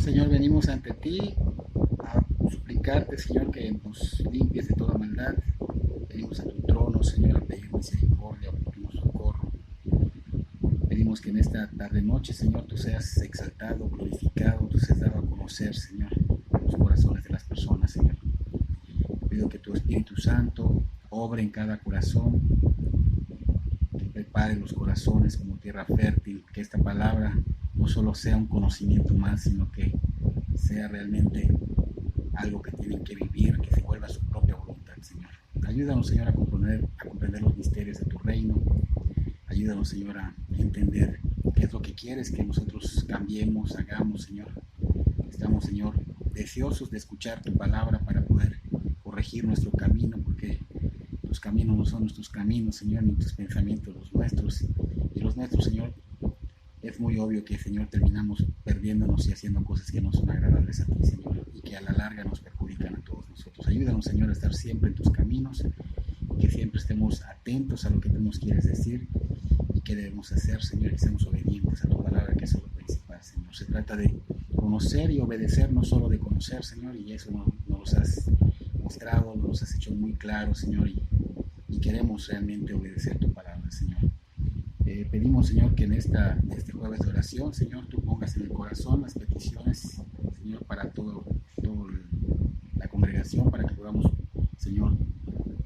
Señor, venimos ante ti a suplicarte, Señor, que nos limpies de toda maldad. Venimos a tu trono, Señor, a pedir misericordia, a pedir socorro. Pedimos que en esta tarde-noche, Señor, tú seas exaltado, glorificado, tú seas dado a conocer, Señor, en los corazones de las personas, Señor. Pido que tu Espíritu Santo obre en cada corazón, que prepare los corazones como tierra fértil, que esta palabra no solo sea un conocimiento más, sino que sea realmente algo que tienen que vivir, que se vuelva su propia voluntad, Señor. Ayúdanos, Señor, a comprender los misterios de tu reino. Ayúdanos, Señor, a entender qué es lo que quieres que nosotros cambiemos, hagamos, Señor. Estamos, Señor, deseosos de escuchar tu palabra para poder corregir nuestro camino, porque tus caminos no son nuestros caminos, Señor, ni tus pensamientos los nuestros. Y los nuestros, Señor, es muy obvio que, Señor, terminamos perdiéndonos y haciendo cosas que no son agradables a ti, Señor, y que a la larga nos perjudican a todos nosotros. Ayúdanos, Señor, a estar siempre en tus caminos, que siempre estemos atentos a lo que tú nos quieres decir y qué debemos hacer, Señor, y seamos obedientes a tu palabra, que es lo principal, Señor. Se trata de conocer y obedecer, no solo de conocer, Señor, y eso nos has mostrado, nos has hecho muy claro, Señor, y queremos realmente obedecer tu palabra, Señor. Pedimos, Señor, que en este jueves de oración, Señor, tú pongas en el corazón las peticiones, Señor, para toda la congregación, para que podamos, Señor,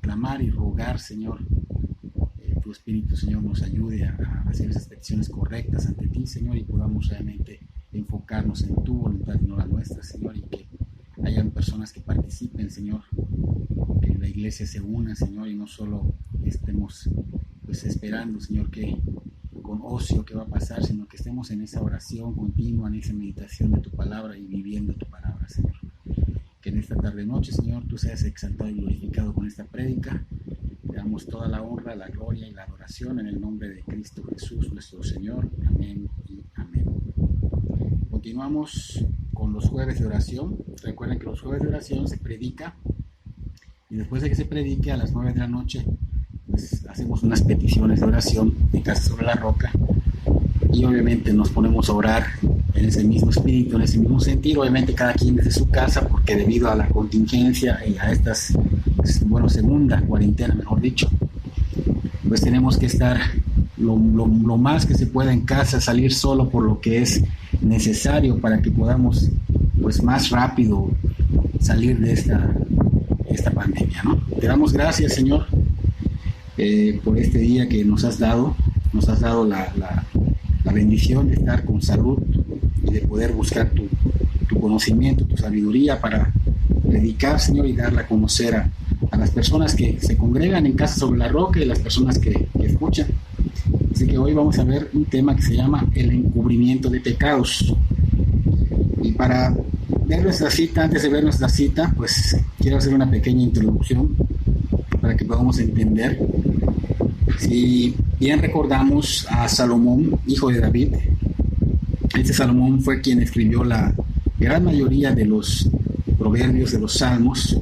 clamar y rogar, Señor. Tu Espíritu, Señor, nos ayude a hacer esas peticiones correctas ante ti, Señor, y podamos realmente enfocarnos en tu voluntad y no la nuestra, Señor, y que hayan personas que participen, Señor, que la iglesia se una, Señor, y no solo estemos pues esperando, Señor, que con ocio que va a pasar, sino que estemos en esa oración continua, en esa meditación de tu palabra y viviendo tu palabra, Señor. Que en esta tarde-noche, Señor, tú seas exaltado y glorificado con esta prédica. Te damos toda la honra, la gloria y la adoración en el nombre de Cristo Jesús, nuestro Señor. Amén y amén. Continuamos con los jueves de oración. Recuerden que los jueves de oración se predica y después de que se predique a las 9 de la noche, pues hacemos unas peticiones de oración en Casa sobre la Roca y obviamente nos ponemos a orar en ese mismo espíritu, en ese mismo sentido, obviamente cada quien desde su casa, porque debido a la contingencia y a estas, segunda cuarentena, mejor dicho, pues tenemos que estar lo más que se pueda en casa, salir solo por lo que es necesario para que podamos pues más rápido salir de esta pandemia, ¿no? Te damos gracias, Señor, por este día que nos has dado la bendición de estar con salud y de poder buscar tu conocimiento, tu sabiduría para predicar, Señor, y darla a conocer a las personas que se congregan en Casa sobre la Roca y las personas que escuchan. Así que hoy vamos a ver un tema que se llama el encubrimiento de pecados. Y para ver nuestra cita, antes de ver nuestra cita, pues quiero hacer una pequeña introducción para que podamos entender. Si bien recordamos a Salomón, hijo de David, este Salomón fue quien escribió la gran mayoría de los proverbios, de los salmos,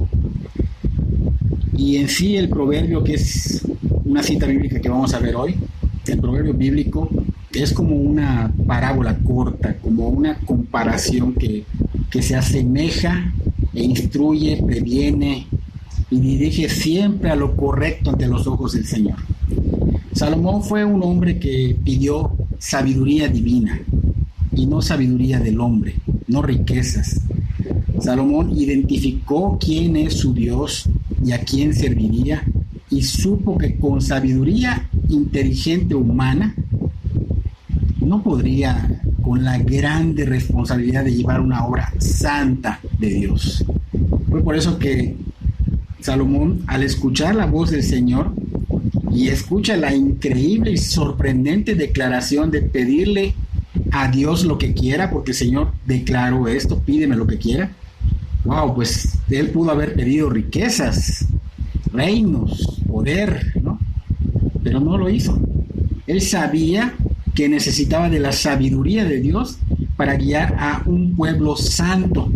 y en sí el proverbio, que es una cita bíblica que vamos a ver hoy, el proverbio bíblico es como una parábola corta, como una comparación que se asemeja e instruye, previene y dirige siempre a lo correcto ante los ojos del Señor. Salomón fue un hombre que pidió sabiduría divina y no sabiduría del hombre, no riquezas. Salomón identificó quién es su Dios y a quién serviría, y supo que con sabiduría inteligente humana no podría con la grande responsabilidad de llevar una obra santa de Dios. Fue por eso que Salomón, al escuchar la voz del Señor y escucha la increíble y sorprendente declaración de pedirle a Dios lo que quiera, porque el Señor declaró esto: pídeme lo que quiera. Wow, pues él pudo haber pedido riquezas, reinos, poder, ¿no? Pero no lo hizo. Él sabía que necesitaba de la sabiduría de Dios para guiar a un pueblo santo.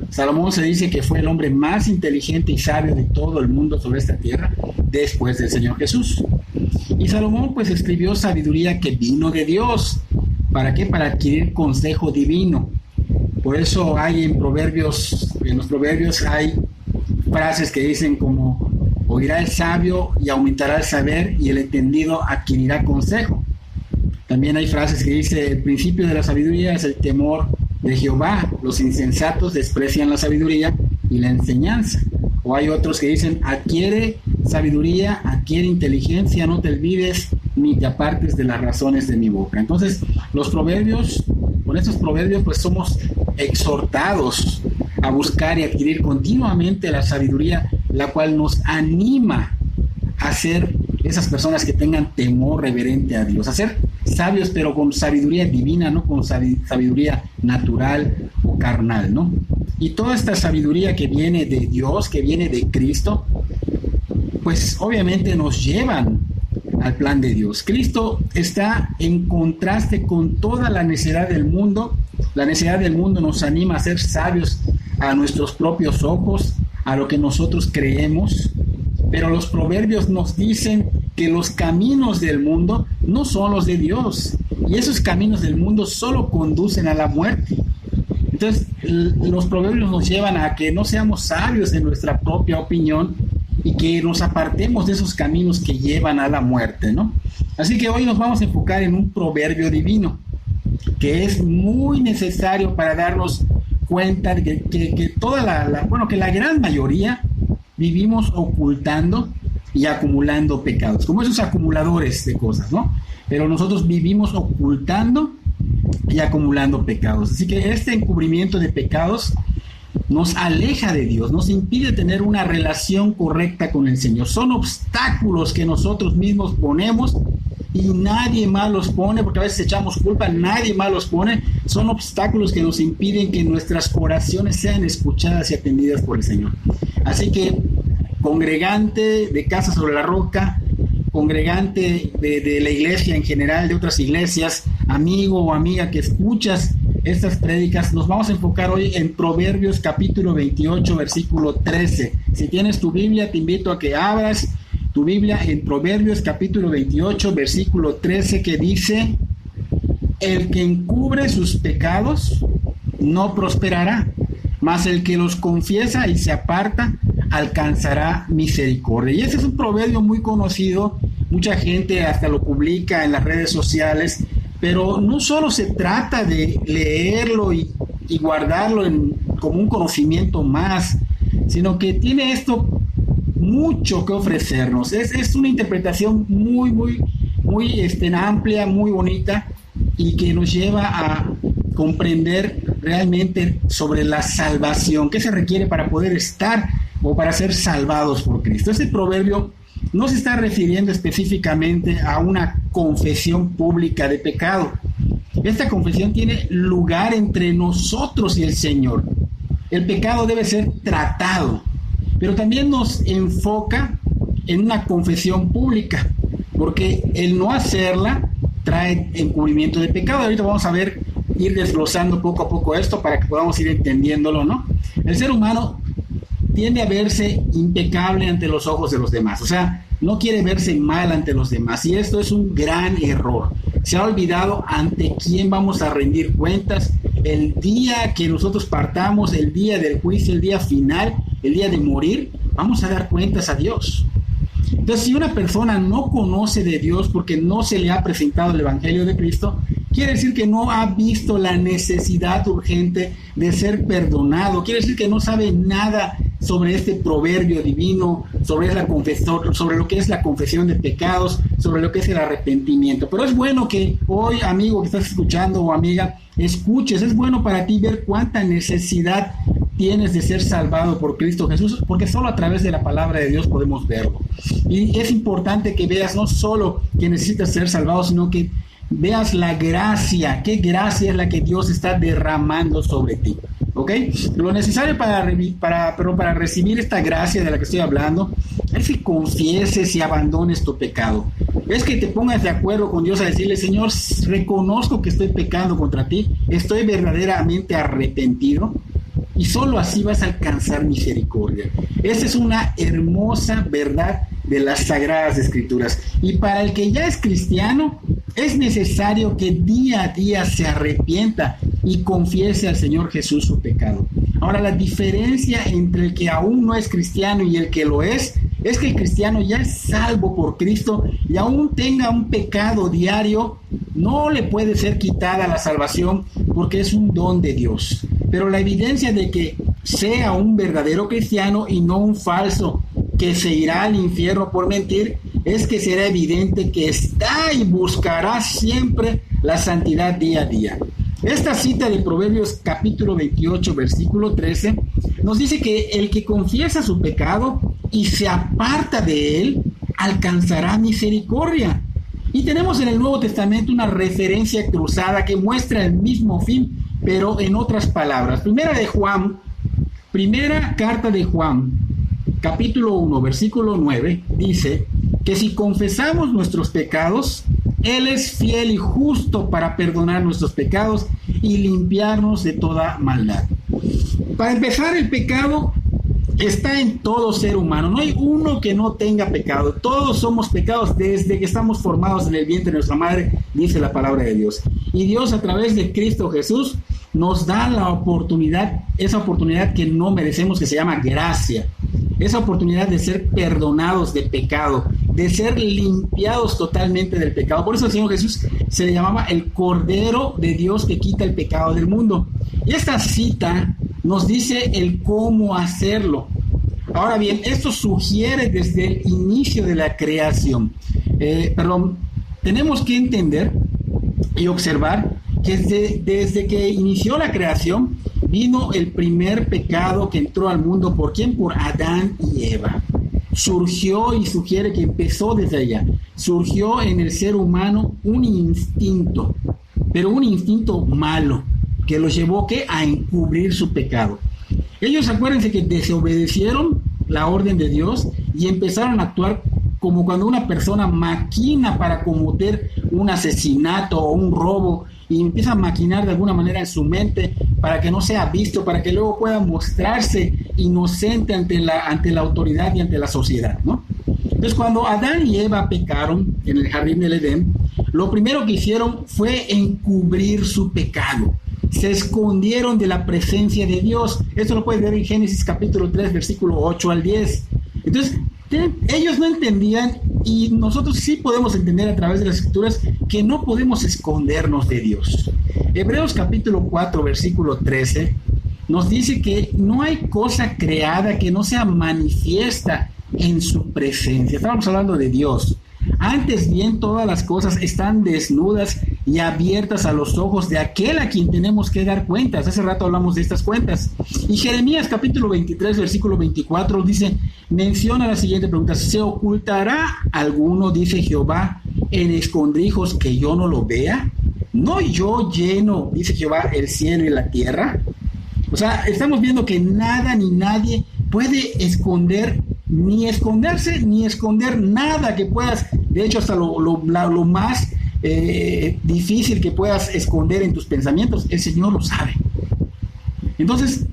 Salomón se dice que fue el hombre más inteligente y sabio de todo el mundo sobre esta tierra después del Señor Jesús. Y Salomón pues escribió sabiduría que vino de Dios. ¿Para qué? Para adquirir consejo divino. Por eso hay en los proverbios hay frases que dicen como: oirá el sabio y aumentará el saber, y el entendido adquirirá consejo. También hay frases que dice: el principio de la sabiduría es el temor de Jehová, los insensatos desprecian la sabiduría y la enseñanza. O hay otros que dicen: adquiere sabiduría, adquiere inteligencia, no te olvides ni te apartes de las razones de mi boca. Entonces, los proverbios, con estos proverbios, pues somos exhortados a buscar y adquirir continuamente la sabiduría, la cual nos anima a ser esas personas que tengan temor reverente a Dios, a ser sabios, pero con sabiduría divina, no con sabiduría natural o carnal, ¿no? Y toda esta sabiduría que viene de Dios, que viene de Cristo, pues obviamente nos llevan al plan de Dios. Cristo está en contraste con toda la necedad del mundo. La necedad del mundo nos anima a ser sabios a nuestros propios ojos, a lo que nosotros creemos, pero los proverbios nos dicen que los caminos del mundo no son los de Dios, y esos caminos del mundo solo conducen a la muerte. Entonces, los proverbios nos llevan a que no seamos sabios en nuestra propia opinión y que nos apartemos de esos caminos que llevan a la muerte, ¿no? Así que hoy nos vamos a enfocar en un proverbio divino que es muy necesario para darnos cuenta de que que la gran mayoría vivimos ocultando y acumulando pecados, como esos acumuladores de cosas, ¿no? Pero nosotros vivimos ocultando y acumulando pecados. Así que este encubrimiento de pecados nos aleja de Dios, nos impide tener una relación correcta con el Señor. Son obstáculos que nosotros mismos ponemos y nadie más los pone, porque a veces echamos culpa, nadie más los pone. Son obstáculos que nos impiden que nuestras oraciones sean escuchadas y atendidas por el Señor. Así que, congregante de Casa sobre la Roca, congregante de la iglesia en general, de otras iglesias, amigo o amiga que escuchas estas prédicas, nos vamos a enfocar hoy en Proverbios capítulo 28, versículo 13. Si tienes tu Biblia, te invito a que abras tu Biblia en Proverbios capítulo 28, versículo 13, que dice: el que encubre sus pecados no prosperará, mas el que los confiesa y se aparta alcanzará misericordia. Y ese es un proverbio muy conocido, mucha gente hasta lo publica en las redes sociales, pero no solo se trata de leerlo y guardarlo como un conocimiento más, sino que tiene esto mucho que ofrecernos. Es una interpretación muy amplia, muy bonita, y que nos lleva a comprender realmente sobre la salvación, qué se requiere para poder estar o para ser salvados por Cristo. Este proverbio no se está refiriendo específicamente a una confesión pública de pecado. Esta confesión tiene lugar entre nosotros y el Señor. El pecado debe ser tratado, pero también nos enfoca en una confesión pública, porque el no hacerla trae encubrimiento de pecado. Ahorita vamos a ir desglosando poco a poco esto para que podamos ir entendiéndolo, ¿no? El ser humano tiende a verse impecable ante los ojos de los demás, o sea, no quiere verse mal ante los demás, y esto es un gran error. Se ha olvidado ante quién vamos a rendir cuentas el día que nosotros partamos, el día del juicio, el día final, el día de morir. Vamos a dar cuentas a Dios. Entonces, si una persona no conoce de Dios porque no se le ha presentado el Evangelio de Cristo, quiere decir que no ha visto la necesidad urgente de ser perdonado. Quiere decir que no sabe nada sobre este proverbio divino, sobre lo que es la confesión de pecados, sobre lo que es el arrepentimiento. Pero es bueno que hoy, amigo que estás escuchando o amiga, escuches. Es bueno para ti ver cuánta necesidad tienes de ser salvado por Cristo Jesús, porque solo a través de la palabra de Dios podemos verlo. Y es importante que veas no solo que necesitas ser salvado, sino que veas la gracia. ¿Qué gracia es la que Dios está derramando sobre ti? ¿Ok? Lo necesario para recibir esta gracia de la que estoy hablando es que confieses y abandones tu pecado. Es que te pongas de acuerdo con Dios a decirle: Señor, reconozco que estoy pecando contra ti, estoy verdaderamente arrepentido, y solo así vas a alcanzar misericordia. Esa es una hermosa verdad de las Sagradas Escrituras. Y para el que ya es cristiano, es necesario que día a día se arrepienta y confiese al Señor Jesús su pecado. Ahora, la diferencia entre el que aún no es cristiano y el que lo es que el cristiano ya es salvo por Cristo y aún tenga un pecado diario, no le puede ser quitada la salvación porque es un don de Dios. Pero la evidencia de que sea un verdadero cristiano y no un falso que se irá al infierno por mentir, es que será evidente que está y buscará siempre la santidad día a día. Esta cita de Proverbios capítulo 28, versículo 13, nos dice que el que confiesa su pecado y se aparta de él, alcanzará misericordia. Y tenemos en el Nuevo Testamento una referencia cruzada que muestra el mismo fin, pero en otras palabras. Primera carta de Juan, capítulo 1, versículo 9, dice que si confesamos nuestros pecados, Él es fiel y justo para perdonar nuestros pecados y limpiarnos de toda maldad. Para empezar, el pecado está en todo ser humano. No hay uno que no tenga pecado. Todos somos pecados desde que estamos formados en el vientre de nuestra madre, dice la palabra de Dios. Y Dios, a través de Cristo Jesús, nos da la oportunidad, esa oportunidad que no merecemos, que se llama gracia. Esa oportunidad de ser perdonados de pecado, de ser limpiados totalmente del pecado. Por eso el Señor Jesús se le llamaba el Cordero de Dios que quita el pecado del mundo. Y esta cita nos dice el cómo hacerlo. Ahora bien, esto sugiere desde el inicio de la creación. Tenemos que entender y observar que desde que inició la creación, vino el primer pecado que entró al mundo. ¿Por quién? Por Adán y Eva. Surgió y sugiere que empezó desde allá. Surgió en el ser humano un instinto, pero un instinto malo, que los llevó a encubrir su pecado. Ellos, acuérdense que desobedecieron la orden de Dios y empezaron a actuar como cuando una persona maquina para cometer un asesinato o un robo, y empieza a maquinar de alguna manera en su mente para que no sea visto, para que luego pueda mostrarse inocente ante la autoridad y ante la sociedad, ¿no? Entonces, cuando Adán y Eva pecaron en el jardín del Edén, lo primero que hicieron fue encubrir su pecado. Se escondieron de la presencia de Dios. Esto lo puedes ver en Génesis capítulo 3, versículo 8 al 10. Entonces, ellos no entendían, y nosotros sí podemos entender a través de las Escrituras, que no podemos escondernos de Dios. Hebreos capítulo 4, versículo 13, nos dice que no hay cosa creada que no sea manifiesta en su presencia. Estamos hablando de Dios. Antes bien, todas las cosas están desnudas y abiertas a los ojos de aquel a quien tenemos que dar cuentas. Hace rato hablamos de estas cuentas. Y Jeremías capítulo 23, versículo 24 menciona la siguiente pregunta: ¿se ocultará alguno, dice Jehová, en escondrijos que yo no lo vea? ¿No yo lleno, dice Jehová, el cielo y la tierra? O sea, estamos viendo que nada ni nadie puede esconder, ni esconderse, ni esconder nada que puedas. De hecho, hasta lo más difícil que puedas esconder en tus pensamientos, el Señor lo sabe. Entonces,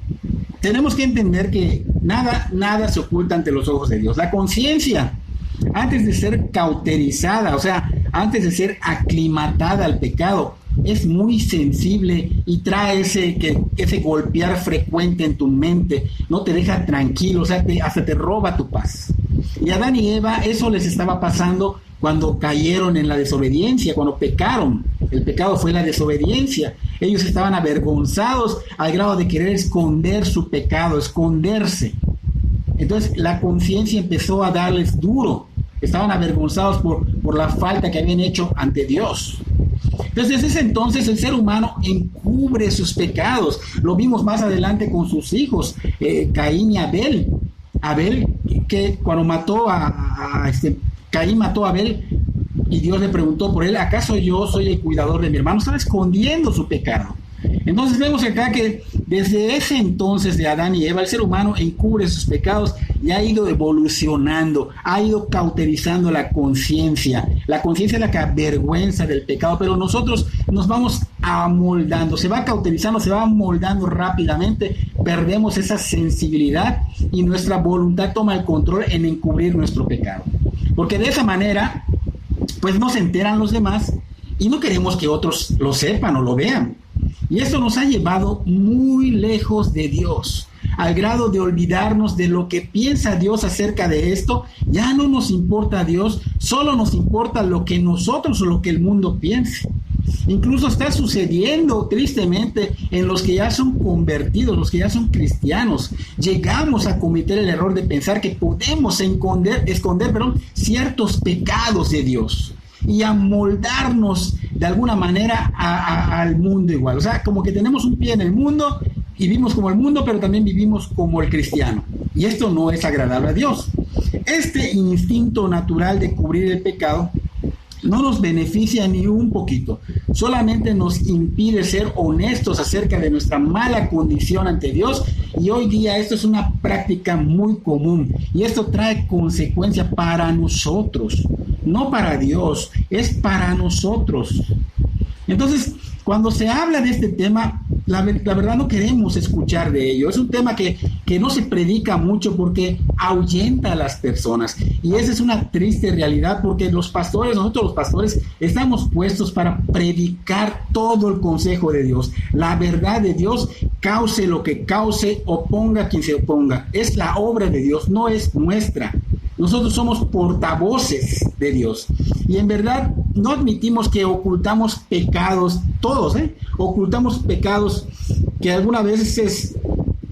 tenemos que entender que nada se oculta ante los ojos de Dios. La conciencia, antes de ser cauterizada, o sea, antes de ser aclimatada al pecado, es muy sensible y trae ese golpear frecuente en tu mente, no te deja tranquilo, o sea, hasta te roba tu paz. Y a Adán y Eva eso les estaba pasando cuando cayeron en la desobediencia, cuando pecaron. El pecado fue la desobediencia. Ellos estaban avergonzados al grado de querer esconder su pecado, esconderse. Entonces la conciencia empezó a darles duro. Estaban avergonzados por la falta que habían hecho ante Dios. Entonces, desde ese entonces el ser humano encubre sus pecados. Lo vimos más adelante con sus hijos, Caín y Abel. Abel, que cuando Caín mató a Abel y Dios le preguntó por él: ¿acaso yo soy el cuidador de mi hermano? Estaba escondiendo su pecado. Entonces vemos acá que desde ese entonces de Adán y Eva, el ser humano encubre sus pecados y ha ido evolucionando, ha ido cauterizando la conciencia. La conciencia es la que avergüenza del pecado, pero nosotros nos vamos amoldando, se va cauterizando, se va amoldando rápidamente, perdemos esa sensibilidad y nuestra voluntad toma el control en encubrir nuestro pecado. Porque de esa manera, pues no se enteran los demás y no queremos que otros lo sepan o lo vean. Y esto nos ha llevado muy lejos de Dios, al grado de olvidarnos de lo que piensa Dios acerca de esto. Ya no nos importa Dios, solo nos importa lo que nosotros o lo que el mundo piense. Incluso está sucediendo tristemente en los que ya son convertidos, los que ya son cristianos. Llegamos a cometer el error de pensar que podemos esconder ciertos pecados de Dios y amoldarnos de alguna manera al mundo igual. O sea, como que tenemos un pie en el mundo y vivimos como el mundo, pero también vivimos como el cristiano. Y esto no es agradable a Dios. Este instinto natural de cubrir el pecado no nos beneficia ni un poquito, solamente nos impide ser honestos acerca de nuestra mala condición ante Dios, y hoy día esto es una práctica muy común, y esto trae consecuencias para nosotros, no para Dios, es para nosotros. Entonces, cuando se habla de este tema, la verdad no queremos escuchar de ello. Es un tema que no se predica mucho porque ahuyenta a las personas. Y esa es una triste realidad, porque nosotros los pastores, estamos puestos para predicar todo el consejo de Dios. La verdad de Dios, cause lo que cause, oponga quien se oponga. Es la obra de Dios, no es nuestra. Nosotros somos portavoces de Dios. Y en verdad no admitimos que ocultamos pecados, todos, ocultamos pecados que algunas veces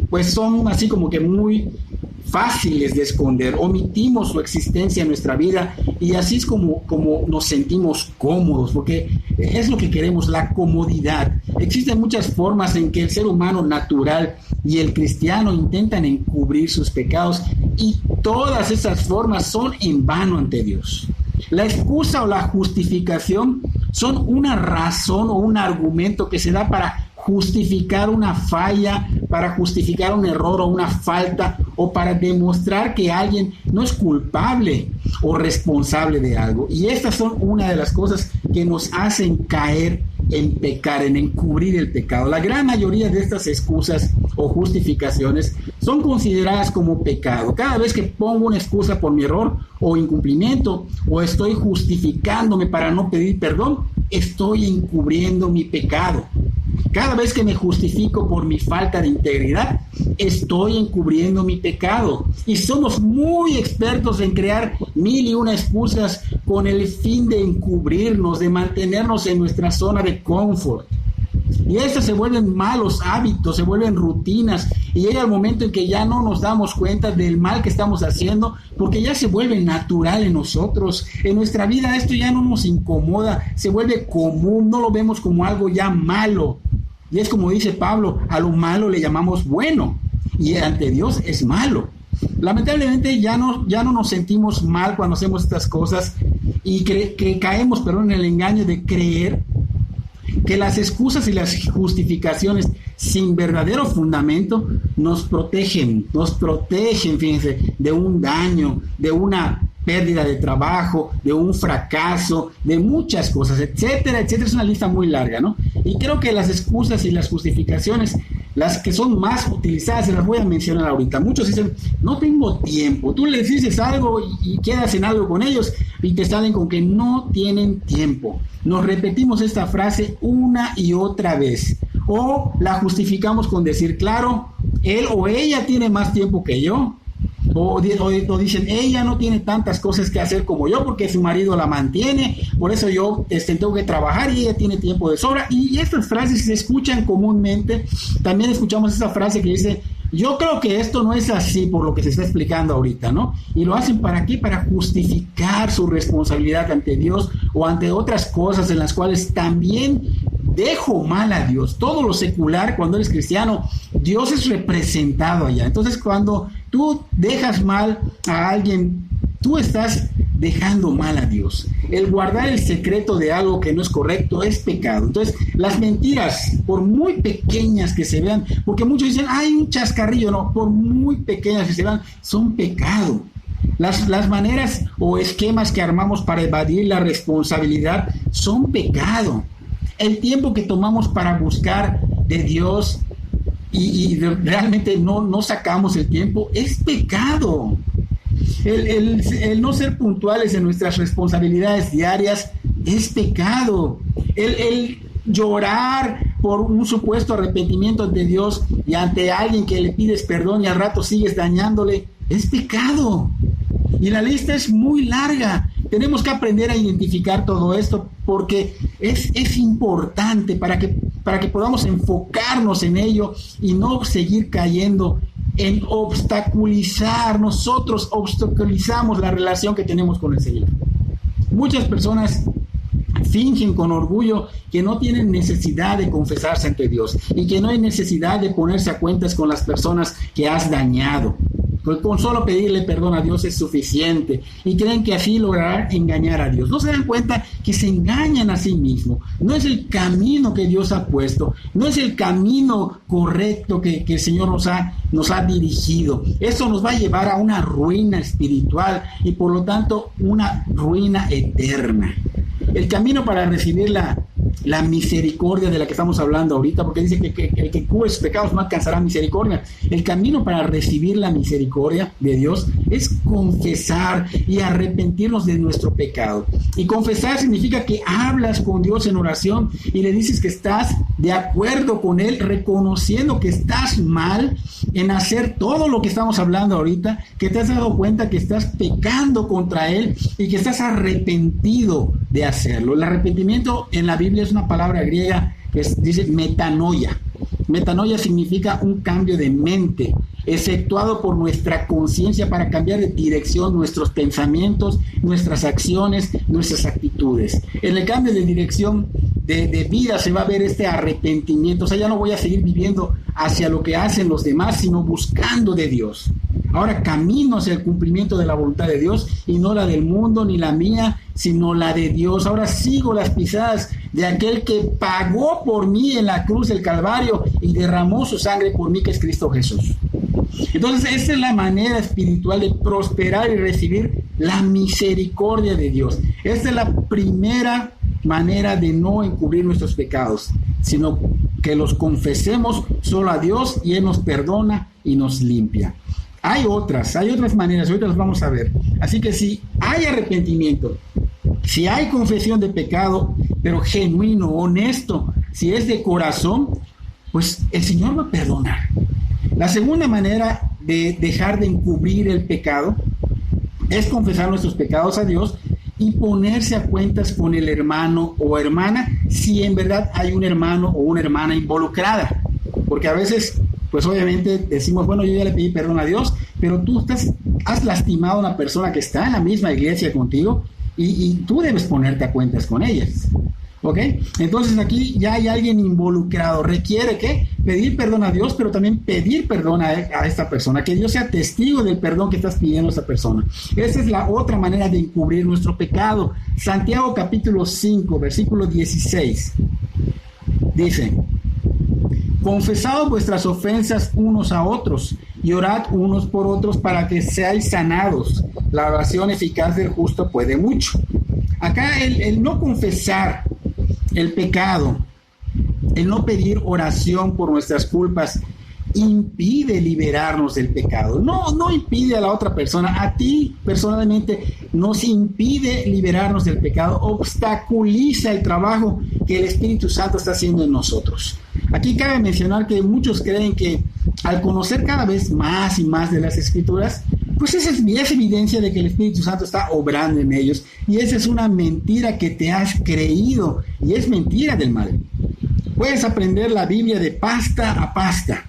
pues son así como que muy fáciles de esconder. Omitimos su existencia en nuestra vida y así es como nos sentimos cómodos, porque es lo que queremos, la comodidad. Existen muchas formas en que el ser humano natural y el cristiano intentan encubrir sus pecados, y todas esas formas son en vano ante Dios. La excusa o la justificación son una razón o un argumento que se da para justificar una falla, para justificar un error o una falta, o para demostrar que alguien no es culpable o responsable de algo. Y estas son una de las cosas que nos hacen caer en pecar, en encubrir el pecado. La gran mayoría de estas excusas o justificaciones son consideradas como pecado. Cada vez que pongo una excusa por mi error o incumplimiento, o estoy justificándome para no pedir perdón, estoy encubriendo mi pecado. Cada vez que me justifico por mi falta de integridad, estoy encubriendo mi pecado. Y somos muy expertos en crear 1001 excusas con el fin de encubrirnos, de mantenernos en nuestra zona de confort. Y estas se vuelven malos hábitos, se vuelven rutinas, y llega el momento en que ya no nos damos cuenta del mal que estamos haciendo, porque ya se vuelve natural en nosotros. En nuestra vida esto ya no nos incomoda, se vuelve común, no lo vemos como algo ya malo. Y es como dice Pablo, a lo malo le llamamos bueno, y ante Dios es malo. Lamentablemente ya no nos sentimos mal cuando hacemos estas cosas, y caemos en el engaño de creer que las excusas y las justificaciones sin verdadero fundamento nos protegen, fíjense, de un daño, de una pérdida de trabajo, de un fracaso, de muchas cosas, etcétera, etcétera. Es una lista muy larga, ¿no? Y creo que las excusas y las justificaciones, las que son más utilizadas, se las voy a mencionar ahorita. Muchos dicen, no tengo tiempo. Tú les dices algo y quedas en algo con ellos y te salen con que no tienen tiempo. Nos repetimos esta frase una y otra vez. O la justificamos con decir, claro, él o ella tiene más tiempo que yo. O dicen, ella no tiene tantas cosas que hacer como yo porque su marido la mantiene, por eso yo tengo que trabajar y ella tiene tiempo de sobra. Y estas frases se escuchan comúnmente. También escuchamos esa frase que dice, yo creo que esto no es así por lo que se está explicando ahorita, ¿no? Y lo hacen ¿para qué? Para justificar su responsabilidad ante Dios o ante otras cosas en las cuales también dejo mal a Dios. Todo lo secular, cuando eres cristiano, Dios es representado allá. Entonces, cuando tú dejas mal a alguien, tú estás dejando mal a Dios. El guardar el secreto de algo que no es correcto es pecado. Entonces, las mentiras, por muy pequeñas que se vean, porque muchos dicen, hay un chascarrillo, no, por muy pequeñas que se vean, son pecado. Las maneras o esquemas que armamos para evadir la responsabilidad son pecado. El tiempo que tomamos para buscar de Dios y realmente no sacamos el tiempo es pecado. El no ser puntuales en nuestras responsabilidades diarias es pecado. El llorar por un supuesto arrepentimiento ante Dios y ante alguien que le pides perdón y al rato sigues dañándole, es pecado. Y la lista es muy larga. Tenemos que aprender a identificar todo esto porque es importante para que podamos enfocarnos en ello y no seguir cayendo en obstaculizar. Nosotros obstaculizamos la relación que tenemos con el Señor. Muchas personas fingen con orgullo que no tienen necesidad de confesarse ante Dios y que no hay necesidad de ponerse a cuentas con las personas que has dañado. Con solo pedirle perdón a Dios es suficiente y creen que así lograrán engañar a Dios. No se dan cuenta que se engañan a sí mismos. No es el camino que Dios ha puesto, no es el camino correcto que el Señor nos ha dirigido. Eso nos va a llevar a una ruina espiritual y por lo tanto una ruina eterna. El camino para recibir la misericordia de la que estamos hablando ahorita, porque dice que el que cubre sus pecados no alcanzará misericordia. El camino para recibir la misericordia de Dios es confesar y arrepentirnos de nuestro pecado. Y confesar significa que hablas con Dios en oración y le dices que estás de acuerdo con Él, reconociendo que estás mal en hacer todo lo que estamos hablando ahorita, que te has dado cuenta que estás pecando contra Él y que estás arrepentido de hacerlo. El arrepentimiento en la Biblia es una palabra griega que dice metanoia. Metanoia significa un cambio de mente, efectuado por nuestra conciencia para cambiar de dirección nuestros pensamientos, nuestras acciones, nuestras actitudes. En el cambio de dirección de vida se va a ver este arrepentimiento. O sea, ya no voy a seguir viviendo hacia lo que hacen los demás, sino buscando de Dios. Ahora camino hacia el cumplimiento de la voluntad de Dios y no la del mundo ni la mía, sino la de Dios. Ahora sigo las pisadas de aquel que pagó por mí en la cruz del Calvario y derramó su sangre por mí, que es Cristo Jesús. Entonces, esa es la manera espiritual de prosperar y recibir la misericordia de Dios. Esta es la primera manera de no encubrir nuestros pecados, sino que los confesemos solo a Dios y Él nos perdona y nos limpia. Hay otras maneras, ahorita las vamos a ver. Así que si hay arrepentimiento, si hay confesión de pecado, pero genuino, honesto, si es de corazón, pues el Señor va a perdonar. La segunda manera de dejar de encubrir el pecado es confesar nuestros pecados a Dios y ponerse a cuentas con el hermano o hermana, si en verdad hay un hermano o una hermana involucrada. Porque a veces, pues obviamente decimos, bueno, yo ya le pedí perdón a Dios, pero tú has lastimado a una persona que está en la misma iglesia contigo y tú debes ponerte a cuentas con ellas. ¿Ok? Entonces aquí ya hay alguien involucrado. Requiere que pedir perdón a Dios, pero también pedir perdón a esta persona, que Dios sea testigo del perdón que estás pidiendo a esta persona. Esa es la otra manera de encubrir nuestro pecado. Santiago capítulo 5, versículo 16. Dice: confesad vuestras ofensas unos a otros y orad unos por otros para que seáis sanados. La oración eficaz del justo puede mucho. Acá el no confesar el pecado, el no pedir oración por nuestras culpas, impide liberarnos del pecado. No impide a la otra persona, a ti personalmente nos impide liberarnos del pecado, obstaculiza el trabajo que el Espíritu Santo está haciendo en nosotros. Aquí cabe mencionar que muchos creen que al conocer cada vez más y más de las Escrituras, pues esa es evidencia de que el Espíritu Santo está obrando en ellos, y esa es una mentira que te has creído, y es mentira del mal. Puedes aprender la Biblia de pasta a pasta,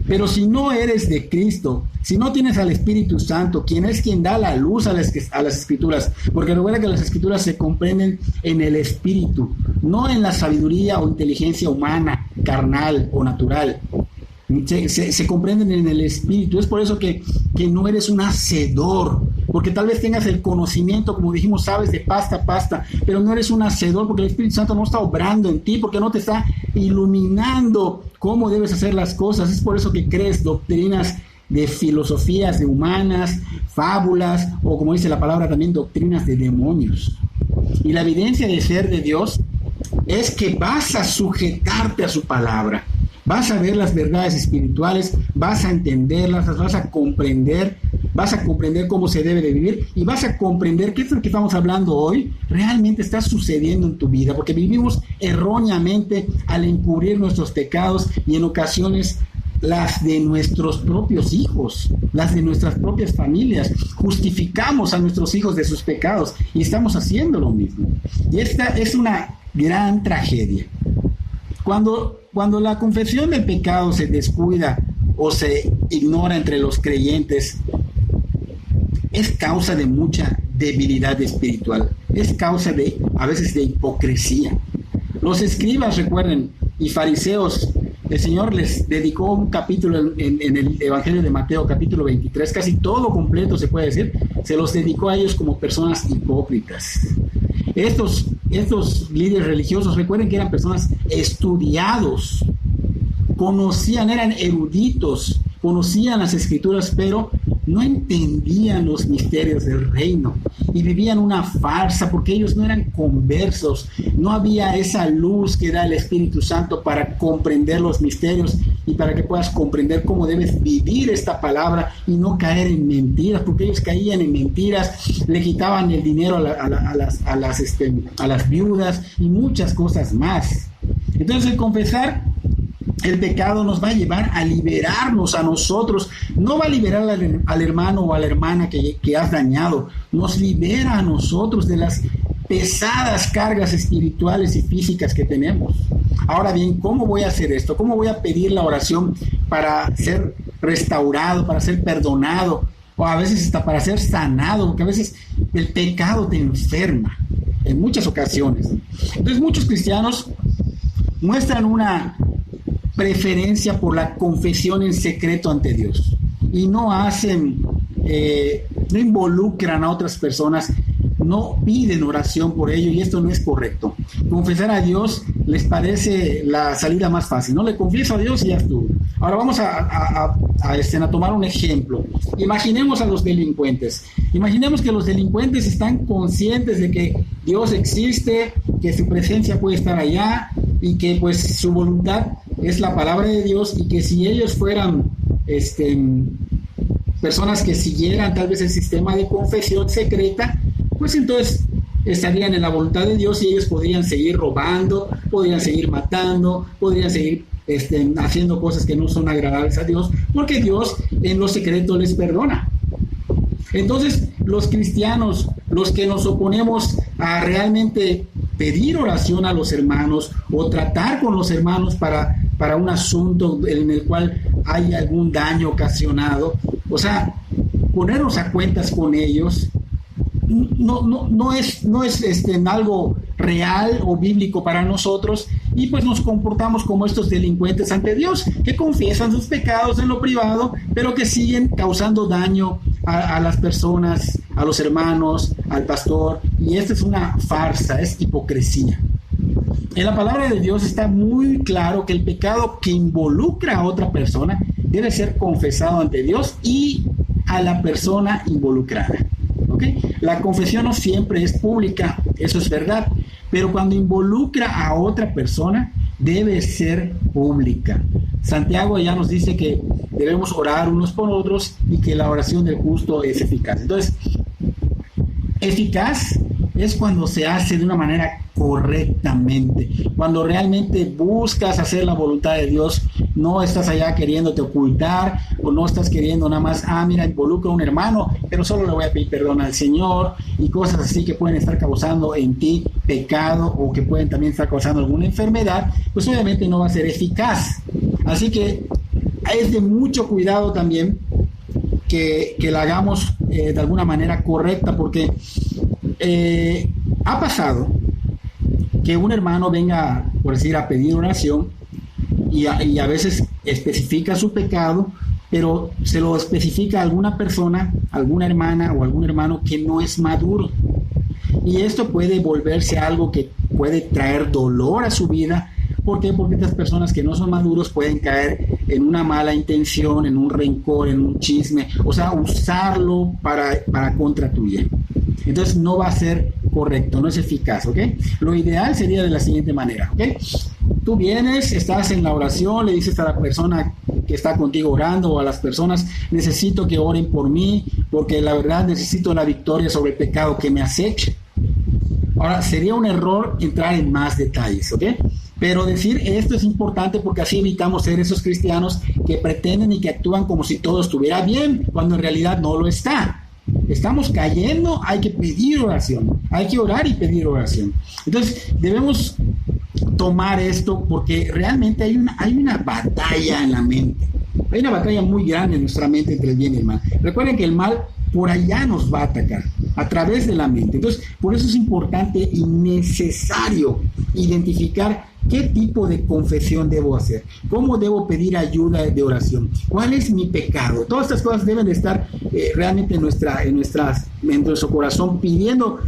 pero si no eres de Cristo, si no tienes al Espíritu Santo, quien es quien da la luz a las Escrituras, porque recuerda que las Escrituras se comprenden en el Espíritu, no en la sabiduría o inteligencia humana, carnal o natural. Se comprenden en el Espíritu. Es por eso que no eres un hacedor, porque tal vez tengas el conocimiento, como dijimos, sabes de pasta a pasta, pero no eres un hacedor, porque el Espíritu Santo no está obrando en ti, porque no te está iluminando cómo debes hacer las cosas. Es por eso que crees doctrinas de filosofías de humanas, fábulas, o como dice la palabra también, doctrinas de demonios. Y la evidencia de ser de Dios es que vas a sujetarte a su palabra. Vas a ver las verdades espirituales, vas a entenderlas, las vas a comprender vas a comprender cómo se debe de vivir y vas a comprender que esto que estamos hablando hoy realmente está sucediendo en tu vida, porque vivimos erróneamente al encubrir nuestros pecados y en ocasiones las de nuestros propios hijos, las de nuestras propias familias. Justificamos a nuestros hijos de sus pecados y estamos haciendo lo mismo. Y esta es una gran tragedia. Cuando la confesión del pecado se descuida o se ignora entre los creyentes, es causa de mucha debilidad espiritual, es causa a veces de hipocresía. Los escribas, recuerden, y fariseos, el Señor les dedicó un capítulo en el Evangelio de Mateo, capítulo 23, casi todo completo se puede decir, se los dedicó a ellos como personas hipócritas. Estos líderes religiosos, recuerden que eran personas estudiados, conocían, eran eruditos, conocían las escrituras, pero no entendían los misterios del reino y vivían una farsa porque ellos no eran conversos, no había esa luz que da el Espíritu Santo para comprender los misterios y para que puedas comprender cómo debes vivir esta palabra y no caer en mentiras, porque ellos caían en mentiras, le quitaban el dinero a las viudas y muchas cosas más. Entonces el confesar el pecado nos va a llevar a liberarnos a nosotros, no va a liberar al hermano o a la hermana que has dañado, nos libera a nosotros de las pesadas cargas espirituales y físicas que tenemos. Ahora bien, ¿cómo voy a hacer esto? ¿Cómo voy a pedir la oración para ser restaurado, para ser perdonado, o a veces hasta para ser sanado? Porque a veces el pecado te enferma, en muchas ocasiones. Entonces muchos cristianos muestran una preferencia por la confesión en secreto ante Dios y no involucran a otras personas, no piden oración por ello, y esto no es correcto. Confesar a Dios les parece la salida más fácil, no le confieso a Dios y ya estuvo. Ahora vamos a tomar un ejemplo. Imaginemos a los delincuentes. Imaginemos que los delincuentes están conscientes de que Dios existe, que su presencia puede estar allá y que pues su voluntad es la palabra de Dios, y que si ellos fueran personas que siguieran tal vez el sistema de confesión secreta, pues entonces estarían en la voluntad de Dios y ellos podrían seguir robando, podrían seguir matando, podrían seguir haciendo cosas que no son agradables a Dios, porque Dios en lo secreto les perdona. Entonces los cristianos, los que nos oponemos a realmente pedir oración a los hermanos o tratar con los hermanos para un asunto en el cual hay algún daño ocasionado, o sea, ponernos a cuentas con ellos, no es algo real o bíblico para nosotros, y pues nos comportamos como estos delincuentes ante Dios, que confiesan sus pecados en lo privado, pero que siguen causando daño a las personas, a los hermanos, al pastor, y esto es una farsa, es hipocresía. En la palabra de Dios está muy claro que el pecado que involucra a otra persona debe ser confesado ante Dios y a la persona involucrada. ¿Okay? La confesión no siempre es pública, eso es verdad, pero cuando involucra a otra persona debe ser pública. Santiago ya nos dice que debemos orar unos por otros y que la oración del justo es eficaz. Entonces, eficaz es cuando se hace de una manera correctamente, cuando realmente buscas hacer la voluntad de Dios, no estás allá queriéndote ocultar, o no estás queriendo nada más, mira, involucro a un hermano, pero solo le voy a pedir perdón al Señor, y cosas así que pueden estar causando en ti pecado, o que pueden también estar causando alguna enfermedad, pues obviamente no va a ser eficaz. Así que es de mucho cuidado también que la hagamos de alguna manera correcta, porque ha pasado que un hermano venga, por decir, a pedir oración y a veces especifica su pecado, pero se lo especifica a alguna persona, alguna hermana o algún hermano que no es maduro. Y esto puede volverse algo que puede traer dolor a su vida. ¿Por qué? Porque estas personas que no son maduros pueden caer en una mala intención, en un rencor, en un chisme, o sea, usarlo para contra tu bien. Entonces no va a ser correcto, no es eficaz, ¿ok? Lo ideal sería de la siguiente manera, ¿ok? Tú vienes, estás en la oración, le dices a la persona que está contigo orando, o a las personas, necesito que oren por mí, porque la verdad necesito la victoria sobre el pecado que me acecha. Ahora, sería un error entrar en más detalles, ¿ok? Pero decir esto es importante porque así evitamos ser esos cristianos que pretenden y que actúan como si todo estuviera bien, cuando en realidad no lo está. Estamos cayendo, hay que pedir oración, hay que orar y pedir oración. Entonces, debemos tomar esto porque realmente hay una batalla en la mente. Hay una batalla muy grande en nuestra mente entre el bien y el mal. Recuerden que el mal por allá nos va a atacar, a través de la mente. Entonces, por eso es importante y necesario identificar qué tipo de confesión debo hacer, cómo debo pedir ayuda de oración, cuál es mi pecado. Todas estas cosas deben de estar realmente en nuestro corazón, pidiendo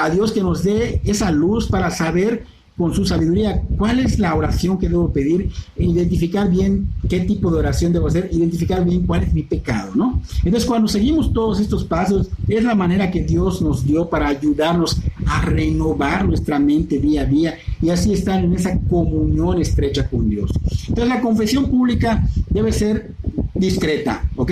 a Dios que nos dé esa luz para saber con su sabiduría cuál es la oración que debo pedir, identificar bien qué tipo de oración debo hacer, identificar bien cuál es mi pecado, ¿no? Entonces, cuando seguimos todos estos pasos, es la manera que Dios nos dio para ayudarnos a renovar nuestra mente día a día y así estar en esa comunión estrecha con Dios. Entonces, la confesión pública debe ser discreta, ¿ok?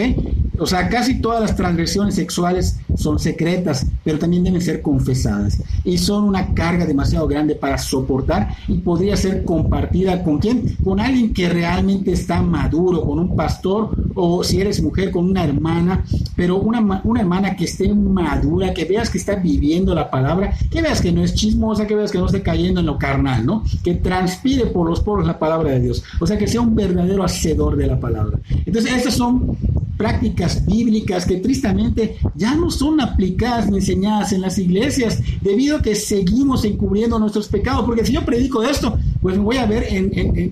O sea, casi todas las transgresiones sexuales son secretas, pero también deben ser confesadas. Y son una carga demasiado grande para soportar y podría ser compartida ¿con quién? Con alguien que realmente está maduro, con un pastor o si eres mujer con una hermana, pero una hermana que esté madura, que veas que está viviendo la palabra, que veas que no es chismosa, que veas que no esté cayendo en lo carnal, ¿no? Que transpire por los poros la palabra de Dios. O sea, que sea un verdadero hacedor de la palabra. Entonces, estas son prácticas bíblicas que tristemente ya no son aplicadas ni enseñadas en las iglesias debido a que seguimos encubriendo nuestros pecados, porque si yo predico esto, pues me voy a ver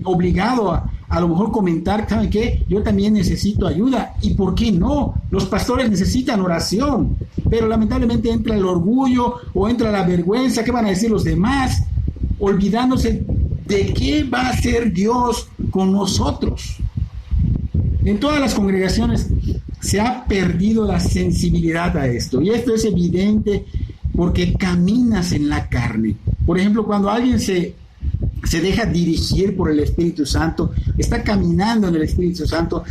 obligado a lo mejor comentar, ¿saben qué? Yo también necesito ayuda. ¿Y por qué no? Los pastores necesitan oración, pero lamentablemente entra el orgullo o entra la vergüenza. ¿Qué van a decir los demás? Olvidándose de qué va a hacer Dios con nosotros. En todas las congregaciones se ha perdido la sensibilidad a esto, y esto es evidente porque caminas en la carne. Por ejemplo, cuando alguien se deja dirigir por el Espíritu Santo, está caminando en el Espíritu Santo,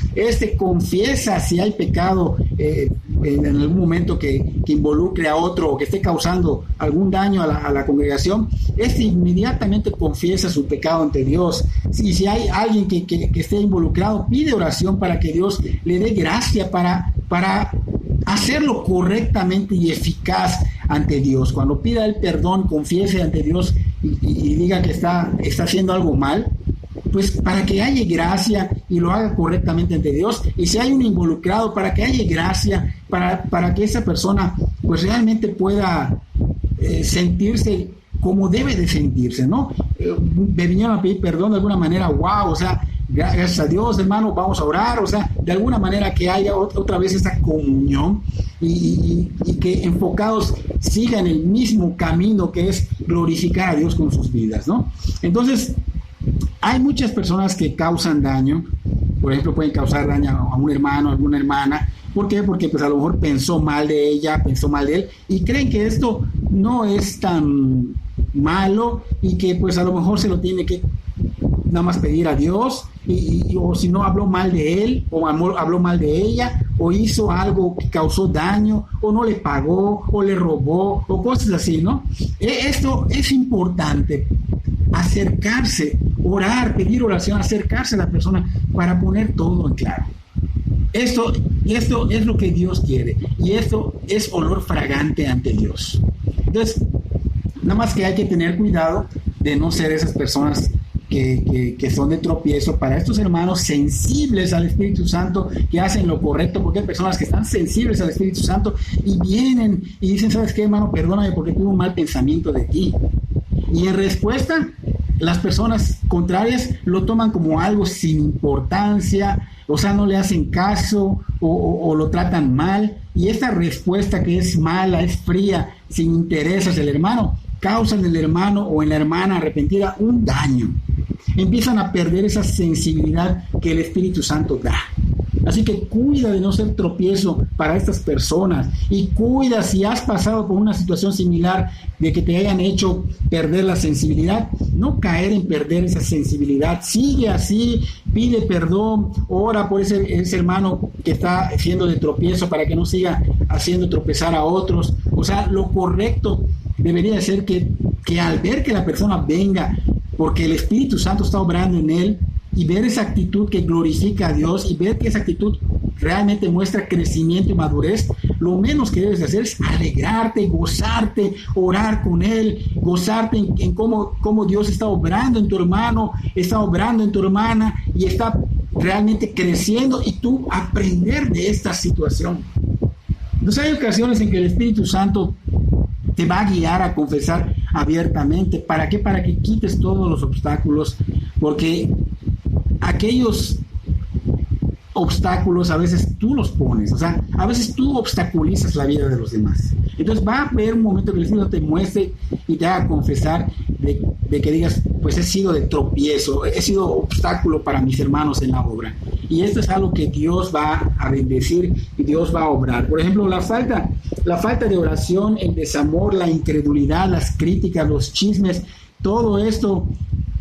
confiesa si hay pecado en algún momento que involucre a otro o que esté causando algún daño a la congregación, inmediatamente confiesa su pecado ante Dios. Y si hay alguien que esté involucrado, pide oración para que Dios le dé gracia para hacerlo correctamente y eficaz ante Dios. Cuando pida el perdón, confiese ante Dios y diga que está haciendo algo mal, pues para que haya gracia y lo haga correctamente ante Dios. Y si hay un involucrado, para que haya gracia, para que esa persona pues realmente pueda sentirse como debe de sentirse, ¿no? Me vinieron a pedir perdón de alguna manera, wow, o sea, gracias a Dios, hermano, vamos a orar, o sea, de alguna manera que haya otra vez esta comunión y que enfocados sigan el mismo camino que es glorificar a Dios con sus vidas, ¿no? Entonces, hay muchas personas que causan daño, por ejemplo, pueden causar daño a un hermano, a alguna hermana. ¿Por qué? Porque pues a lo mejor pensó mal de ella, pensó mal de él, y creen que esto no es tan malo y que pues a lo mejor se lo tiene que nada más pedir a Dios, o si no habló mal de él, o habló mal de ella, o hizo algo que causó daño, o no le pagó, o le robó, o cosas así, ¿no? Esto es importante, acercarse, orar, pedir oración, acercarse a la persona para poner todo en claro. Esto es lo que Dios quiere, y esto es olor fragante ante Dios. Entonces, nada más que hay que tener cuidado de no ser esas personas que son de tropiezo para estos hermanos sensibles al Espíritu Santo, que hacen lo correcto, porque hay personas que están sensibles al Espíritu Santo y vienen y dicen, ¿sabes qué, hermano? Perdóname porque tuve un mal pensamiento de ti. Y en respuesta, las personas contrarias lo toman como algo sin importancia, o sea, no le hacen caso o lo tratan mal. Y esta respuesta que es mala, es fría, sin interés hacia el hermano, causa en el hermano o en la hermana arrepentida un daño. Empiezan a perder esa sensibilidad que el Espíritu Santo da. Así que cuida de no ser tropiezo para estas personas, y cuida si has pasado por una situación similar de que te hayan hecho perder la sensibilidad, no caer en perder esa sensibilidad. Sigue así, pide perdón, ora por ese hermano que está siendo de tropiezo para que no siga haciendo tropezar a otros. O sea, lo correcto debería ser que al ver que la persona venga porque el Espíritu Santo está obrando en él, y ver esa actitud que glorifica a Dios, y ver que esa actitud realmente muestra crecimiento y madurez, lo menos que debes hacer es alegrarte, gozarte, orar con él, gozarte en cómo Dios está obrando en tu hermano, está obrando en tu hermana, y está realmente creciendo, y tú aprender de esta situación. Entonces hay ocasiones en que el Espíritu Santo te va a guiar a confesar abiertamente. ¿Para qué? Para que quites todos los obstáculos, porque aquellos obstáculos a veces tú los pones, o sea, a veces tú obstaculizas la vida de los demás. Entonces va a haber un momento que el Espíritu te muestre y te haga confesar de que digas, pues he sido de tropiezo, he sido obstáculo para mis hermanos en la obra. Y esto es algo que Dios va a bendecir y Dios va a obrar. Por ejemplo, la falta de oración, el desamor, la incredulidad, las críticas, los chismes, todo esto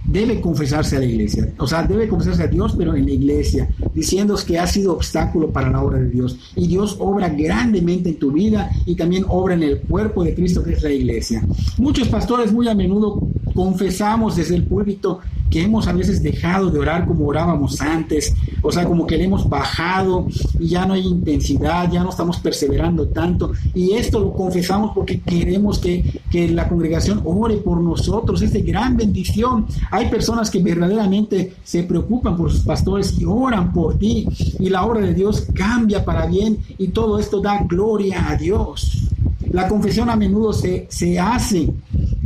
debe confesarse a la iglesia. O sea, debe confesarse a Dios, pero en la iglesia, diciendo que ha sido obstáculo para la obra de Dios. Y Dios obra grandemente en tu vida, y también obra en el cuerpo de Cristo, que es la iglesia. Muchos pastores muy a menudo confesamos desde el púlpito que hemos a veces dejado de orar como orábamos antes, o sea, como que le hemos bajado y ya no hay intensidad, ya no estamos perseverando tanto, y esto lo confesamos porque queremos que la congregación ore por nosotros. Es de gran bendición. Hay personas que verdaderamente se preocupan por sus pastores y oran por ti, y la obra de Dios cambia para bien, y todo esto da gloria a Dios. La confesión a menudo se hace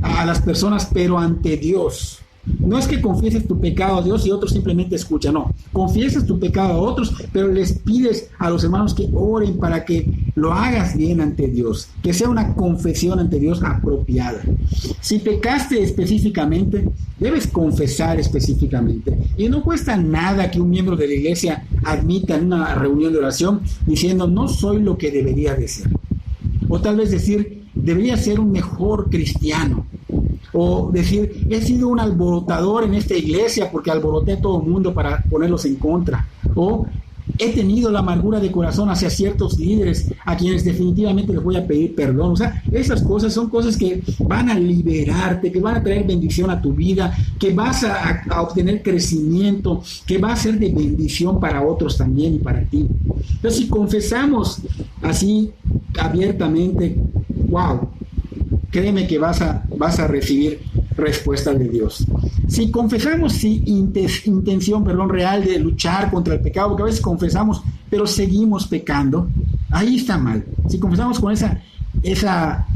a las personas, pero ante Dios. No es que confieses tu pecado a Dios y otros simplemente escuchan, no. Confiesas tu pecado a otros, pero les pides a los hermanos que oren para que lo hagas bien ante Dios, que sea una confesión ante Dios apropiada. Si pecaste específicamente, debes confesar específicamente. Y no cuesta nada que un miembro de la iglesia admita en una reunión de oración diciendo, no soy lo que debería de ser. O tal vez decir, debería ser un mejor cristiano. O decir, he sido un alborotador en esta iglesia porque alboroté a todo el mundo para ponerlos en contra. O he tenido la amargura de corazón hacia ciertos líderes a quienes definitivamente les voy a pedir perdón. O sea, esas cosas son cosas que van a liberarte, que van a traer bendición a tu vida, que vas a obtener crecimiento, que va a ser de bendición para otros también y para ti. Entonces, si confesamos así abiertamente, wow, créeme que vas a recibir respuesta de Dios. Si confesamos sin intención real de luchar contra el pecado, porque a veces confesamos, pero seguimos pecando, ahí está mal. Si confesamos con esa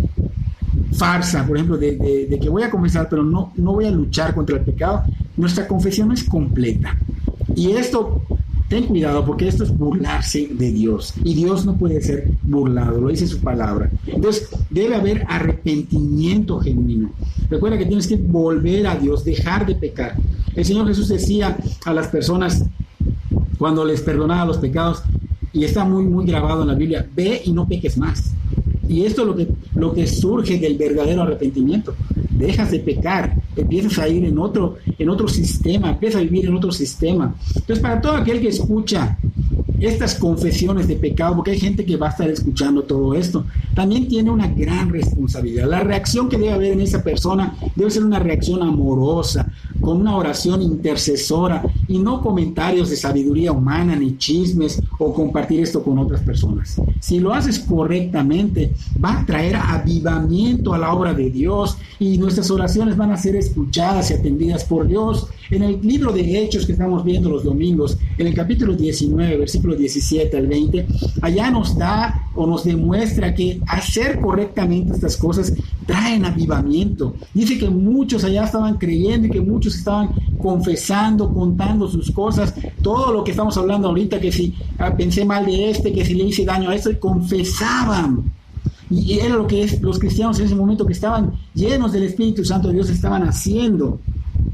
farsa, por ejemplo, de que voy a confesar, pero no voy a luchar contra el pecado, nuestra confesión no es completa. Y esto, ten cuidado, porque esto es burlarse de Dios, y Dios no puede ser burlado, lo dice su palabra. Entonces debe haber arrepentimiento genuino. Recuerda que tienes que volver a Dios, dejar de pecar. El Señor Jesús decía a las personas cuando les perdonaba los pecados, y está muy, muy grabado en la Biblia, ve y no peques más. Y esto es lo que surge del verdadero arrepentimiento. Dejas de pecar, empiezas a ir en otro sistema, empiezas a vivir en otro sistema. Entonces, para todo aquel que escucha estas confesiones de pecado, porque hay gente que va a estar escuchando todo esto, también tiene una gran responsabilidad. La reacción que debe haber en esa persona debe ser una reacción amorosa, con una oración intercesora, y no comentarios de sabiduría humana, ni chismes, o compartir esto con otras personas. Si lo haces correctamente, va a traer avivamiento a la obra de Dios, y nuestras oraciones van a ser escuchadas y atendidas por Dios. En el libro de Hechos que estamos viendo los domingos, en el capítulo 19, versículo 17 al 20, allá nos da o nos demuestra que hacer correctamente estas cosas traen avivamiento. Dice que muchos allá estaban creyendo y que muchos estaban confesando, contando sus cosas, todo lo que estamos hablando ahorita, que si pensé mal de que si le hice daño a esto, y confesaban. Y era lo que los cristianos en ese momento, que estaban llenos del Espíritu Santo de Dios, estaban haciendo.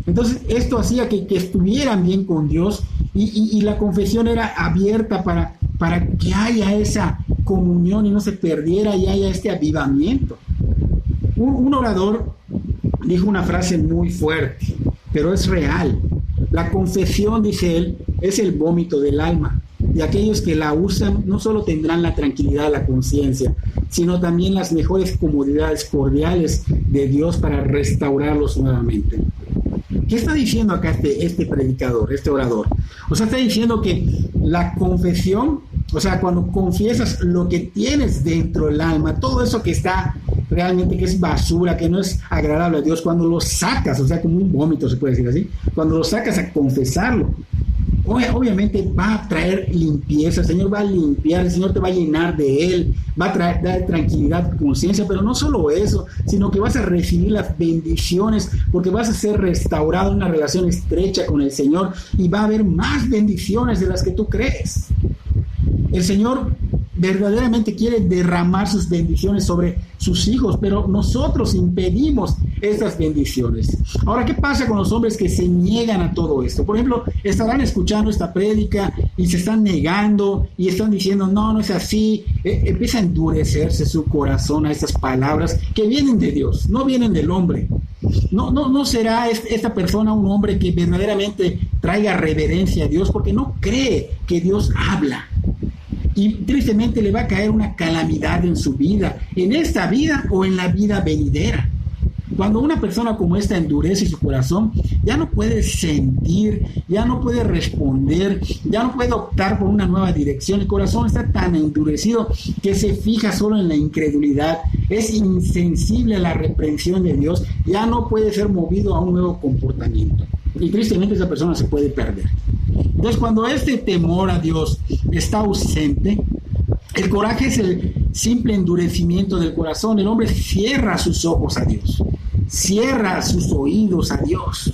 Entonces esto hacía que estuvieran bien con Dios, y la confesión era abierta para que haya esa comunión y no se perdiera y haya este avivamiento. Un orador dijo una frase muy fuerte, pero es real. La confesión, dice él, es el vómito del alma, y aquellos que la usan no solo tendrán la tranquilidad de la conciencia, sino también las mejores comodidades cordiales de Dios para restaurarlos nuevamente. ¿Qué está diciendo acá este predicador, este orador? O sea, está diciendo que la confesión, o sea, cuando confiesas lo que tienes dentro del alma, todo eso que está realmente, que es basura, que no es agradable a Dios, cuando lo sacas, o sea, como un vómito se puede decir así, cuando lo sacas a confesarlo, obviamente va a traer limpieza, el Señor va a limpiar, el Señor te va a llenar de Él, va a dar tranquilidad, conciencia, pero no solo eso, sino que vas a recibir las bendiciones, porque vas a ser restaurado en una relación estrecha con el Señor, y va a haber más bendiciones de las que tú crees. El Señor verdaderamente quiere derramar sus bendiciones sobre sus hijos, pero nosotros impedimos estas bendiciones. Ahora, ¿qué pasa con los hombres que se niegan a todo esto? Por ejemplo, estarán escuchando esta prédica y se están negando y están diciendo, no es así. Empieza a endurecerse su corazón a estas palabras que vienen de Dios, no vienen del hombre. No será esta persona un hombre que verdaderamente traiga reverencia a Dios, porque no cree que Dios habla. Y tristemente le va a caer una calamidad en su vida, en esta vida o en la vida venidera. Cuando una persona como esta endurece su corazón, ya no puede sentir, ya no puede responder, ya no puede optar por una nueva dirección. El corazón está tan endurecido que se fija solo en la incredulidad, es insensible a la reprensión de Dios, ya no puede ser movido a un nuevo comportamiento. Y tristemente esa persona se puede perder. Entonces, cuando este temor a Dios está ausente, el coraje es el simple endurecimiento del corazón. El hombre cierra sus ojos a Dios, cierra sus oídos a Dios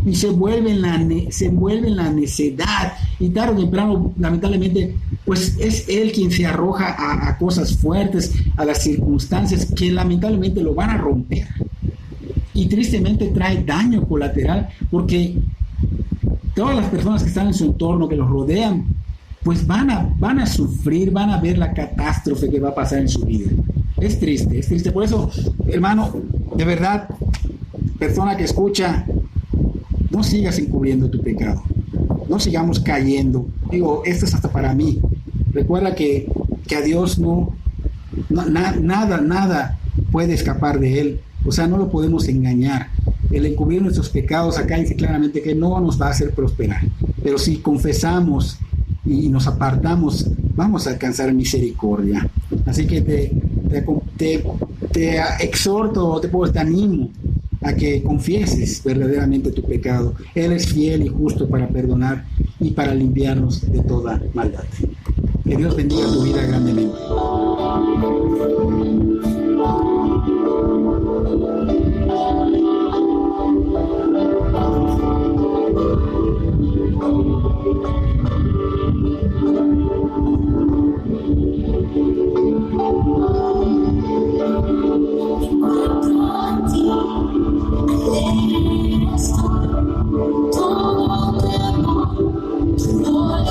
y se envuelve en la necedad, y tarde o temprano, lamentablemente, pues es él quien se arroja a cosas fuertes, a las circunstancias que lamentablemente lo van a romper. Y tristemente trae daño colateral, porque todas las personas que están en su entorno, que los rodean, pues van a sufrir, van a ver la catástrofe que va a pasar en su vida. Es triste. Por eso, hermano, de verdad, persona que escucha, no sigas encubriendo tu pecado. No sigamos cayendo. Digo, esto es hasta para mí. Recuerda que a Dios nada puede escapar de Él. O sea, no lo podemos engañar. El encubrir nuestros pecados, acá dice claramente que no nos va a hacer prosperar. Pero si confesamos y nos apartamos, vamos a alcanzar misericordia. Así que te exhorto, te animo a que confieses verdaderamente tu pecado. Él es fiel y justo para perdonar y para limpiarnos de toda maldad. Que Dios bendiga tu vida grandemente. Señor,